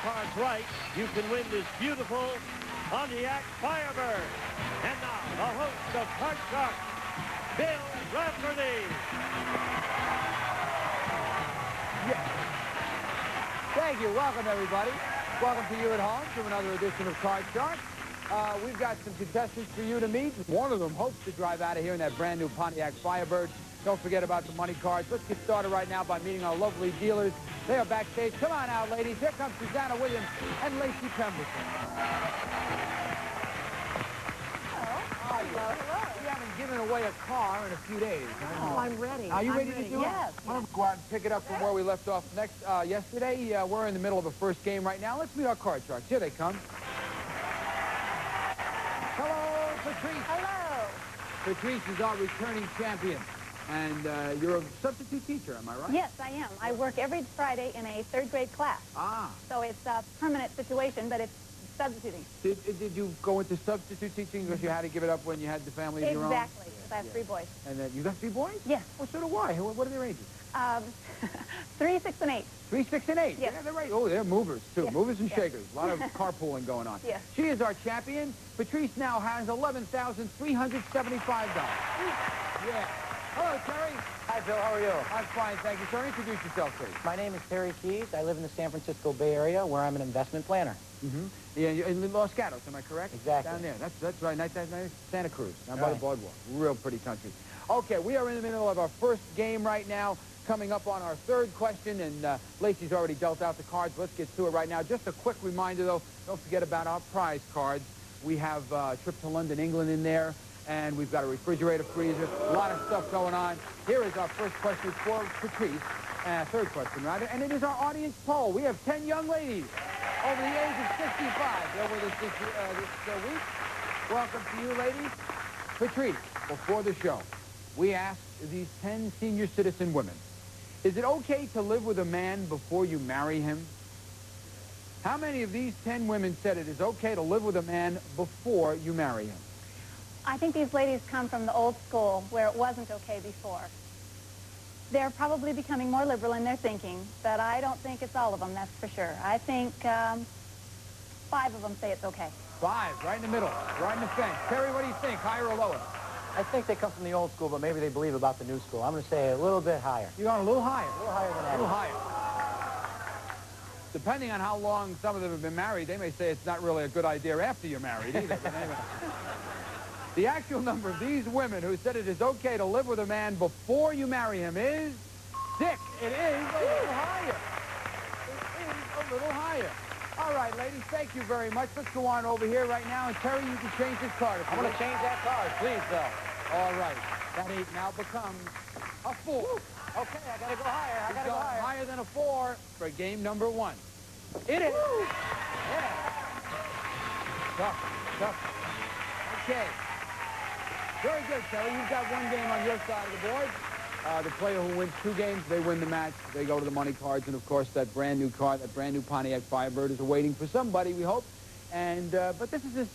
cards right, you can win this beautiful Pontiac Firebird. And now, the host of Card Sharks, Bill Rafferty. Yes. Thank you. Welcome, everybody. Welcome to you at home to another edition of Card Sharks. We've got some contestants for you to meet. One of them hopes to drive out of here in that brand new Pontiac Firebird. Don't forget about the money cards. Let's get started right now by meeting our lovely dealers. They are backstage. Come on out, ladies. Here comes Susanna Williams and Lacey Pemberton. Hello. Hello. We haven't given away a car in a few days. Oh, I'm ready. Are you ready to do it? Yes. Why don't we go out and pick it up from where we left off yesterday. We're in the middle of a first game right now. Let's meet our Card Sharks. Here they come. Hello, Patrice. Hello. Patrice is our returning champion. And you're a substitute teacher, am I right? Yes, I am. I work every Friday in a third-grade class. Ah. So it's a permanent situation, but it's substituting. Did you go into substitute teaching because you had to give it up when you had the family of your own? Exactly, because I have 3 boys. And you got 3 boys? Yes. Oh, so do I. What are their ages? 3, 6, and 8. 3, 6, and 8. Yes. Yeah, they're right. Oh, they're movers, too. Yes. Movers and Yes. shakers. A lot of carpooling going on. Yes. She is our champion. Patrice now has $11,375. Yeah. Hello, Terry. Hi, Bill. How are you? I'm fine, thank you, sir. Introduce yourself, please. My name is Terry Keys. I live in the San Francisco Bay Area, where I'm an investment planner. Mm-hmm. Yeah, you're in Los Gatos, am I correct? Exactly. Down there. That's right. That's Santa Cruz, down by the Right. boardwalk. Real pretty country. Okay, we are in the middle of our first game right now, coming up on our third question, and Lacey's already dealt out the cards. Let's get to it right now. Just a quick reminder, though, don't forget about our prize cards. We have a trip to London, England in there, and we've got a refrigerator, freezer, a lot of stuff going on. Here is our first question for Patrice, third question, rather, and it is our audience poll. We have 10 young ladies over the age of 65. They're with us this week. Welcome to you, ladies. Patrice, before the show, we asked these 10 senior citizen women, is it okay to live with a man before you marry him? How many of these 10 women said it is okay to live with a man before you marry him? I think these ladies come from the old school where it wasn't okay before. They're probably becoming more liberal in their thinking, but I don't think it's all of them, that's for sure. I think 5 of them say it's okay. 5, right in the middle, right in the fence. Terry, what do you think, higher or lower? I think they come from the old school, but maybe they believe about the new school. I'm going to say a little bit higher. You're going a little higher. A little higher than that. A little higher. Depending on how long some of them have been married, they may say it's not really a good idea after you're married either. But anyway. The actual number of these women who said it is okay to live with a man before you marry him is 6. It is a little higher. It is a little higher. All right, ladies, thank you very much. Let's go on over here right now. And Terry, you can change this card. I'm going to change that card, please, Bill. All right. That 8 now becomes a 4. Okay, I got to go higher. I got to go higher. Higher than a 4 for game number 1. It is. Yeah. Tough. Okay. Very good, Terry. You've got 1 game on your side of the board. The player who wins 2 games, they win the match. They go to the money cards, and of course, that brand new car, that brand new Pontiac Firebird is awaiting for somebody, we hope. And but this is a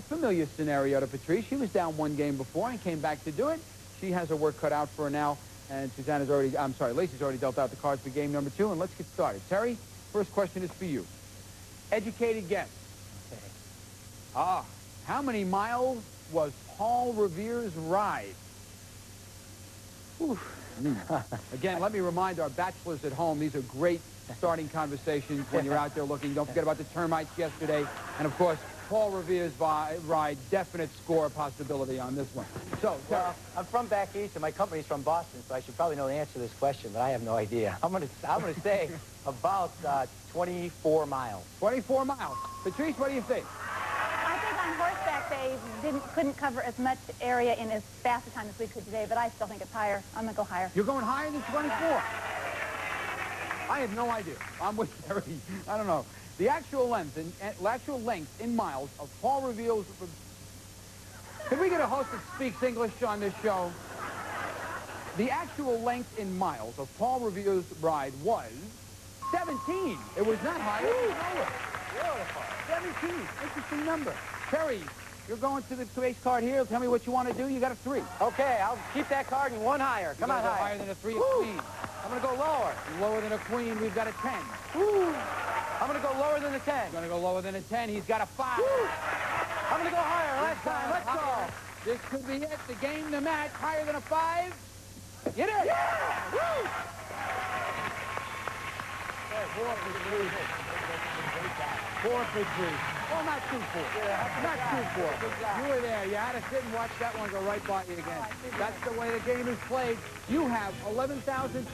familiar scenario to Patrice. She was down 1 game before and came back to do it. She has her work cut out for her now, and Lacey's already dealt out the cards for game number 2, and let's get started. Terry, first question is for you. Educated guess. Okay. How many miles was Paul Revere's ride? Again, let me remind our bachelors at home, these are great starting conversations when you're out there looking. Don't forget about the termites yesterday. And, of course, Paul Revere's ride, definite score possibility on this one. So, Well, I'm from back east, and my company's from Boston, so I should probably know the answer to this question, but I have no idea. I'm going to say about 24 miles. 24 miles. Patrice, what do you think? I think on horseback they couldn't cover as much area in as fast a time as we could today, but I still think it's higher. I'm going to go higher. You're going higher than 24. I have no idea. I'm with Terry. I don't know. The actual length in miles of Paul Revere's... Can we get a host that speaks English on this show? The actual length in miles of Paul Revere's ride was 17. It was not higher. It was lower. Beautiful. 17. Interesting number. Terry, you're going to the base card here. Tell me what you want to do. You got a 3. Okay, I'll keep that card and 1 higher. Come on, higher than a 3 of queen. I'm going to go lower. Lower than a queen, we've got a 10. Ooh. I'm going to than a 10. He's going to go lower than a 10. He's got a 5. Woo! I'm going to go higher. Last time. Let's go. This could be it. The game, the match. Higher than a 5. Get it. Yeah! Woo! Four Patrice. Well, not 2-4. Not 2-4. You were there. You had to sit and watch that one go right by you again. That's the way the game is played. You have $11,375. That's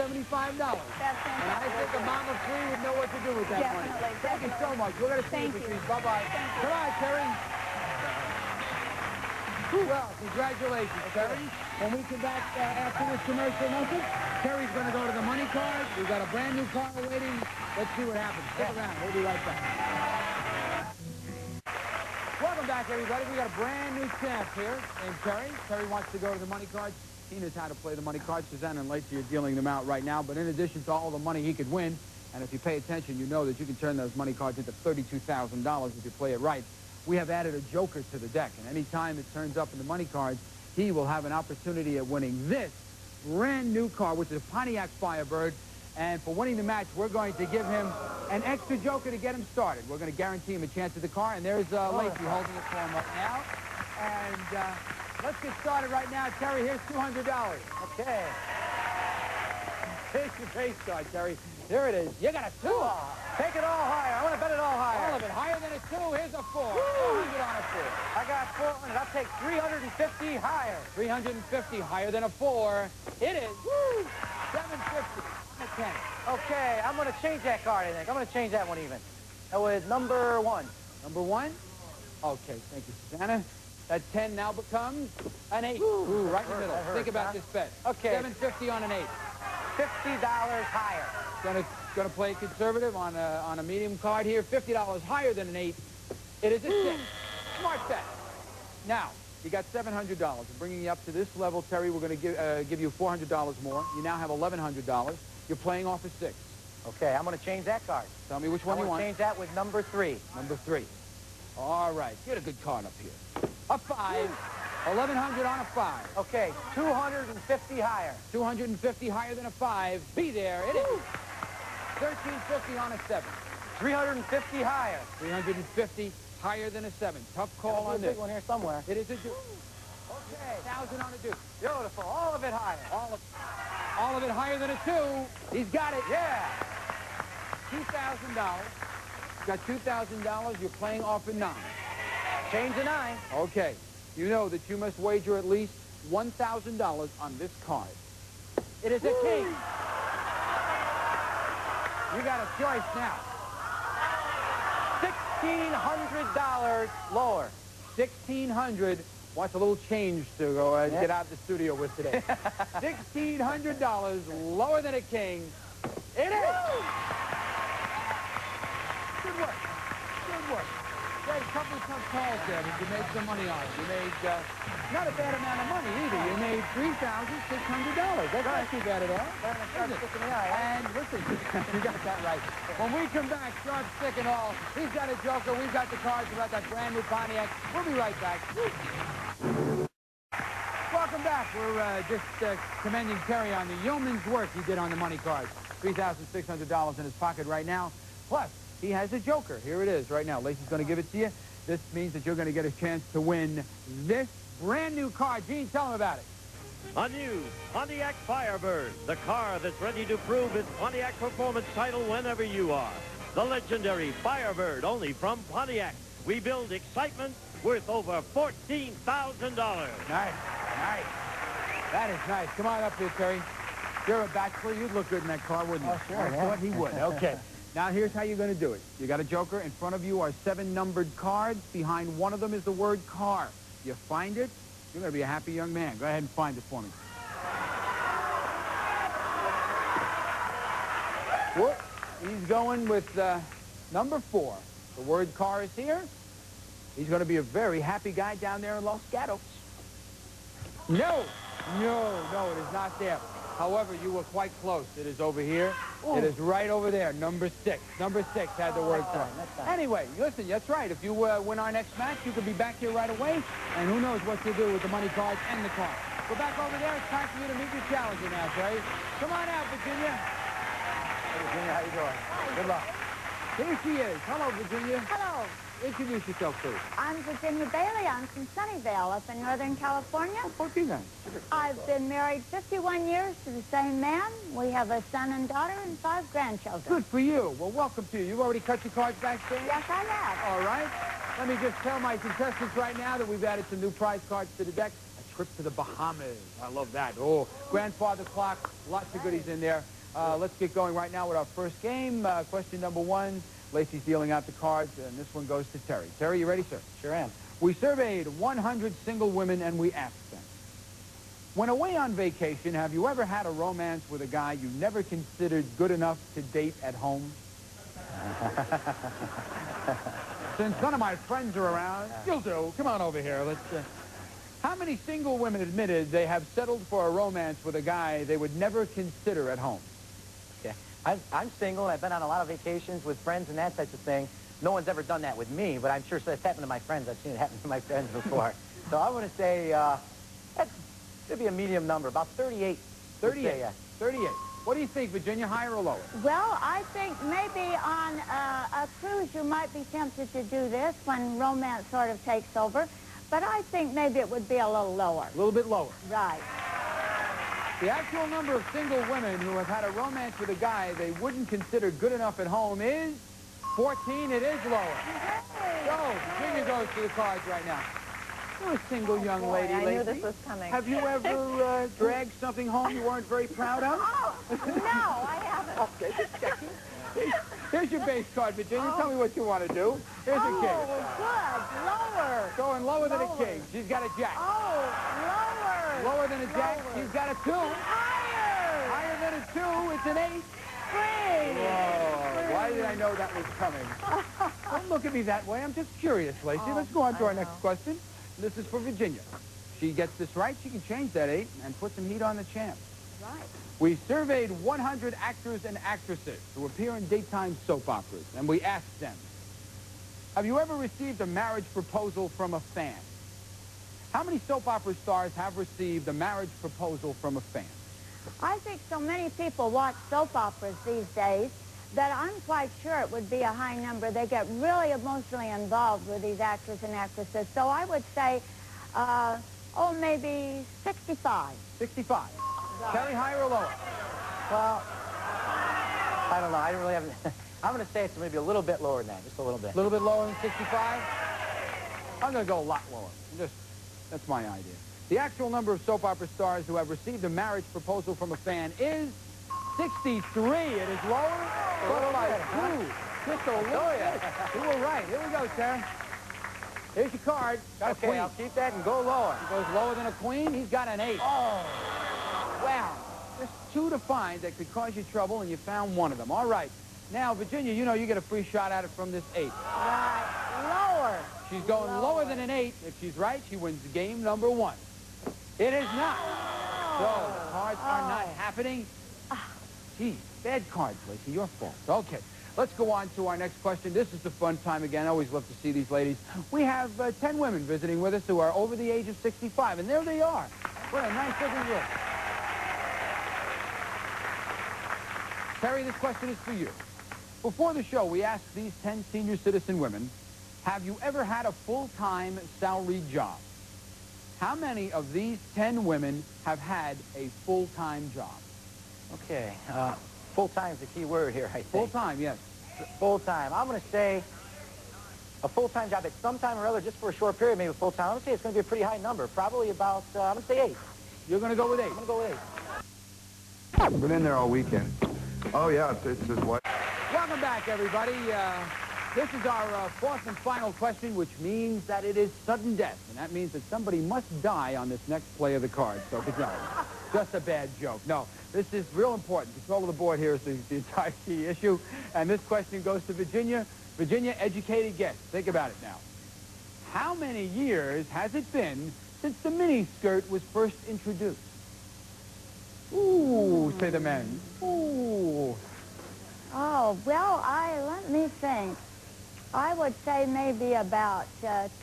fantastic. And I think a mom of 3 would know what to do with that money. Thank you so much. We're going to see you, Patrice. Bye-bye. Come on, Terry. Well, congratulations, Terry. When we come back after this commercial message, Terry's going to go to the money card. We've got a brand new car waiting. Let's see what happens. Stick around. We'll be right back. Welcome back, everybody. We got a brand new champ here named Terry. Terry wants to go to the money cards. He knows how to play the money cards. Suzanne and Lacey are dealing them out right now. But in addition to all the money he could win, and if you pay attention, you know that you can turn those money cards into $32,000 if you play it right. We have added a joker to the deck, and any time it turns up in the money cards, he will have an opportunity at winning this brand new car, which is a Pontiac Firebird. And for winning the match, we're going to give him an extra joker to get him started. We're going to guarantee him a chance at the car, and there's Lacey holding it for him right now. And let's get started right now. Terry, here's $200. Okay. Here's your base card, Terry. Here it is. You got a 2. Take it all higher. I want to bet it all higher. All of it. Higher than a 2. Here's a 4. Woo! 400 on a 4. I got 400. I'll take 350 higher. 350 higher than a 4. It is. Woo! 750. A 10. Okay, I'm going to change that card, I think. I'm going to change that one even. That was number 1. Number 1? Okay, thank you, Susanna. That 10 now becomes an 8. Ooh, right in the middle. That hurts, Think about huh? this bet. Okay. 750 on an 8. $50 higher. Gonna play conservative on a medium card here. $50 higher than an 8. It is a 6. Smart bet. Now, you got $700. I'm bringing you up to this level, Terry. We're going to give you $400 more. You now have $1,100. You're playing off a 6. Okay, I'm going to change that card. Tell me which one you want. I'm going to change that with number 3. Number 3. All right. Get a good card up here. A 5. 1,100 on a 5. Okay, 250 higher. 250 higher than a 5. Be there. It is. 1,350 on a 7. 350 higher. 350 higher than a 7. Tough call on this. Big one here somewhere. It is a deuce. Okay. 1,000 on a deuce. Beautiful. All of it higher. All of it higher than a 2. He's got it. Yeah. $2,000. Got $2,000. You're playing off a 9. Change the 9. Okay. You know that you must wager at least $1,000 on this card. It is a king. You got a choice now. $1,600 lower. 1,600. Wants a little change to go get out of the studio with today. $1,600 lower than a king. It is. Good work. Good work. You had a couple of tough calls there, but you made some money on it. You made not a bad amount of money either. You made $3,600. That's not too bad at all. And listen, you got that right. When we come back, sharp, stick, and all, he's got a joker. We've got the cards about that brand new Pontiac. We'll be right back. Welcome back. We're just commending Terry on the yeoman's work he did on the money cards. $3,600 in his pocket right now. Plus, he has a joker. Here it is right now. Lacey's going to give it to you. This means that you're going to get a chance to win this brand new car. Gene, tell him about it. A new Pontiac Firebird, the car that's ready to prove its Pontiac performance title whenever you are. The legendary Firebird, only from Pontiac. We build excitement worth over $14,000. Nice, nice. That is nice. Come on up here, Terry. If you're a bachelor, you'd look good in that car, wouldn't you? Oh, sure, I thought he would. Okay. Now, here's how you're going to do it. You got a joker. In front of you are 7 numbered cards. Behind one of them is the word car. You find it, you're going to be a happy young man. Go ahead and find it for me. Whoop. He's going with number 4. The word car is here. He's going to be a very happy guy down there in Los Gatos. No, it is not there. However, you were quite close. It is over here. Ooh. It is right over there, number 6. Number 6 had the word car. Anyway, listen, that's right. If you win our next match, you could be back here right away, and who knows what you'll do with the money cards and the car. Go back over there. It's time for you to meet your challenger now, Terry. Come on out, Virginia. Hey, Virginia, how you doing? Good luck. Here she is. Hello, Virginia. Hello. Introduce yourself, please. I'm Virginia Bailey. I'm from Sunnyvale up in Northern California. Okay, then. I've been married 51 years to the same man. We have a son and daughter and 5 grandchildren. Good for you. Well, welcome to you. You've already cut your cards backstage? Yes, I have. All right. Let me just tell my contestants right now that we've added some new prize cards to the deck. A trip to the Bahamas. I love that. Oh, grandfather clock. Lots of goodies in there. Let's get going right now with our first game. Question number 1. Lacey's dealing out the cards, and this one goes to Terry. Terry, you ready, sir? Sure am. We surveyed 100 single women, and we asked them, when away on vacation, have you ever had a romance with a guy you never considered good enough to date at home? Since none of my friends are around, you'll do. Come on over here. Let's. How many single women admitted they have settled for a romance with a guy they would never consider at home? Okay. I'm single, and I've been on a lot of vacations with friends and that type of thing. No one's ever done that with me, but I'm sure it's happened to my friends. I've seen it happen to my friends before. So I'm going to say that should be a medium number, about 38. 38. 38. What do you think, Virginia, higher or lower? Well, I think maybe on a cruise you might be tempted to do this when romance sort of takes over. But I think maybe it would be a little lower. A little bit lower. Right. The actual number of single women who have had a romance with a guy they wouldn't consider good enough at home is 14. It is lower. Hey. So, Virginia goes to the cards right now. You're a single young lady, I Lacey. knew this was coming. Have you ever dragged something home you weren't very proud of? Oh, no, I haven't. Okay, just checking. Here's your base card, Virginia. Tell me what you want to do. Here's a king. Oh, good. Lower. Going lower than a Lower. king. She's got a jack. Oh, lower. Lower than a jack. Lower. She's got a 2. Higher. Higher than a 2. It's an 8. 3. Whoa, why did I know that was coming? Don't look at me that way. I'm just curious, Lacey. Let's go on to our next question. This is for Virginia. She gets this right, she can change that 8 and put some heat on the champ. Right. We surveyed 100 actors and actresses who appear in daytime soap operas, and we asked them, have you ever received a marriage proposal from a fan? How many soap opera stars have received a marriage proposal from a fan? I think so many people watch soap operas these days that I'm quite sure it would be a high number. They get really emotionally involved with these actors and actresses. So I would say, maybe 65. 65. Terry, higher or lower? Well, I don't know. I don't really have... I'm going to say it's maybe a little bit lower than that, just a little bit. A little bit lower than 65? I'm going to go a lot lower. That's my idea. The actual number of soap opera stars who have received a marriage proposal from a fan is 63. It is lower, but by 2. Just a little bit. You were right. Here we go, Terry. Here's your card. Got a Okay, queen. I'll keep that and go lower. He goes lower than a queen. He's got an 8. Oh. Wow. Just 2 to find that could cause you trouble, and you found one of them. All right. Now, Virginia, you know you get a free shot at it from this 8. Right. Lower. She's going lower than an 8. If she's right, she wins game number 1. It is not. So, cards are not happening. Gee, bad cards, Lacey. Your fault. Okay. Let's go on to our next question. This is the fun time again. I always love to see these ladies. We have 10 women visiting with us who are over the age of 65, and there they are. What a nice looking group. Terry, this question is for you. Before the show, we asked these 10 senior citizen women, have you ever had a full-time salaried job? How many of these 10 women have had a full-time job? Okay. Full-time is the key word here, I think. Full-time, yes. Full-time. I'm going to say a full-time job at some time or other, just for a short period, maybe full-time. I'm going to say it's going to be a pretty high number, probably about, I'm going to say 8. You're going to go with 8? I'm going to go with 8. I've been in there all weekend. Oh, yeah, it's his wife. Welcome back, everybody. This is our fourth and final question, which means that it is sudden death. And that means that somebody must die on this next play of the card. So, no, just a bad joke. No, this is real important. Control of the board here is the entire key issue. And this question goes to Virginia. Virginia, educated guess. Think about it now. How many years has it been since the miniskirt was first introduced? Ooh, say the men. Ooh. Oh, well, let me think. I would say maybe about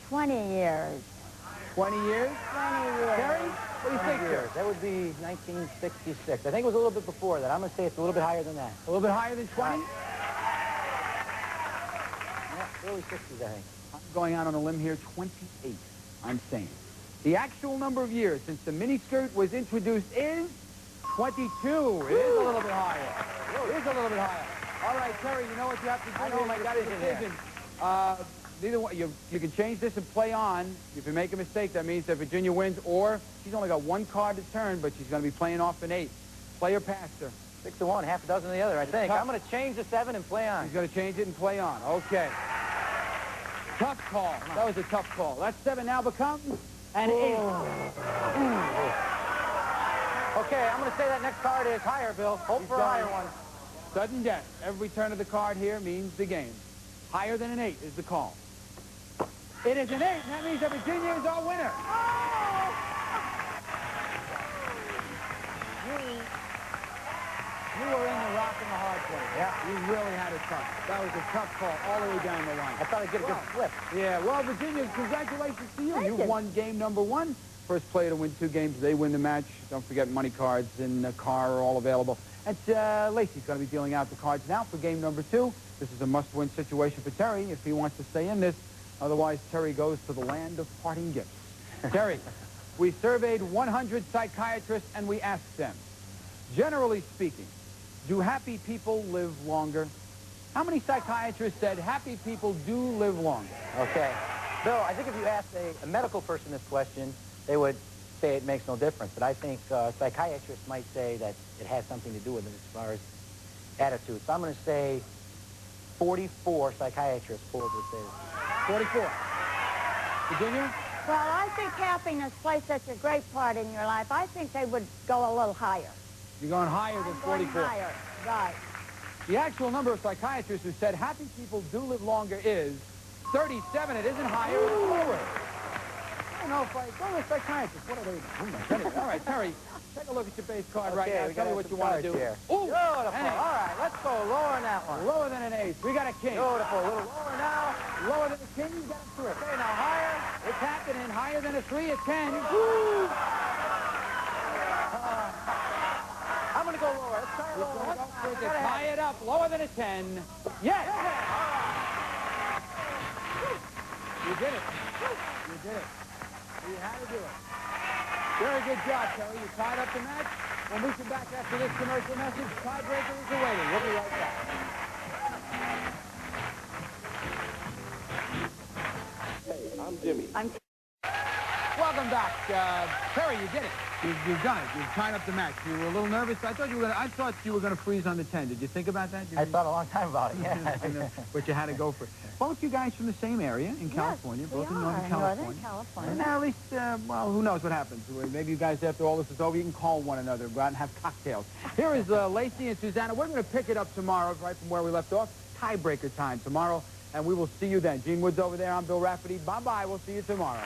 20 years. 20 years? 20 years. Terry, what do you think, Terry? That would be 1966. I think it was a little bit before that. I'm going to say it's a little bit higher than that. A little bit higher than 20? early 60s, I think. I'm going out on a limb here, 28, I'm saying. The actual number of years since the miniskirt was introduced is 22. It is a little bit higher. It is a little bit higher. All right, Terry, you know what you have to do? I know what my decision is. Neither one, you can change this and play on. If you make a mistake, that means that Virginia wins, or she's only got one card to turn, but she's going to be playing off an 8. Play or pass her. 6 to 1, half a dozen of the other, I think. I'm going to change the 7 and play on. She's going to change it and play on. Okay. Tough call. That was a tough call. That 7 now becomes an 8. Okay, I'm going to say that next card is higher, Bill. Hope for a higher one. Sudden death. Every turn of the card here means the game. Higher than an 8 is the call. It is an 8, and that means that Virginia is our winner. You were in the rock and the hard place. Yeah. You really had it tough. That was a tough call all the way down the line. I thought I'd get a good flip. Yeah, well, Virginia, congratulations to you. You won game number 1. First player to win 2 games, they win the match. Don't forget money cards in the car are all available. And Lacey's going to be dealing out the cards now for game number 2. This is a must-win situation for Terry if he wants to stay in this. Otherwise, Terry goes to the land of parting gifts. Terry, we surveyed 100 psychiatrists and we asked them, generally speaking, do happy people live longer? How many psychiatrists said happy people do live longer? Okay. Bill, I think if you asked a medical person this question, they would say it makes no difference. But I think psychiatrists might say that it has something to do with it as far as attitude. So I'm going to say 44 psychiatrists pulled this is. 44. Virginia? Well, I think happiness plays such a great part in your life. I think they would go a little higher. You're going higher than 44. Going higher, right. The actual number of psychiatrists who said happy people do live longer is 37. It isn't higher, it's lower. I don't know if I go to a psychiatrist. What are they doing? Anyway, all right, Terry, take a look at your base card right now. Tell me what you want to do. Here. Ooh, beautiful. All right, let's go lower on that one. Lower than an 8. We got a king. Beautiful. A little lower now. Lower than a king, you got a 3. Okay, now higher. It's happening. Higher than a 3, a 10. Woo! I'm going to go lower. Let's try it lower. Tie it up. Lower than a 10. Yes! You did it. You did it. You had to do it. Very good job, Terry. You tied up the match. When we come back after this commercial message, tiebreaker is awaiting. We'll be right back. Hey, I'm Jimmy. Welcome back. Terry, you did it. You've done it. You've tied up the match. You were a little nervous. I thought you were gonna freeze on the 10. Did you think about that? I thought a long time about it, yeah. But you had to go for it. Both you guys from the same area in California. Both in Northern California. Northern California. And now at least, well, who knows what happens. Maybe you guys, after all this is over, you can call one another, go out and have cocktails. Here is Lacey and Susanna. We're going to pick it up tomorrow, right from where we left off. Tiebreaker time tomorrow, and we will see you then. Gene Woods over there. I'm Bill Rafferty. Bye-bye. We'll see you tomorrow.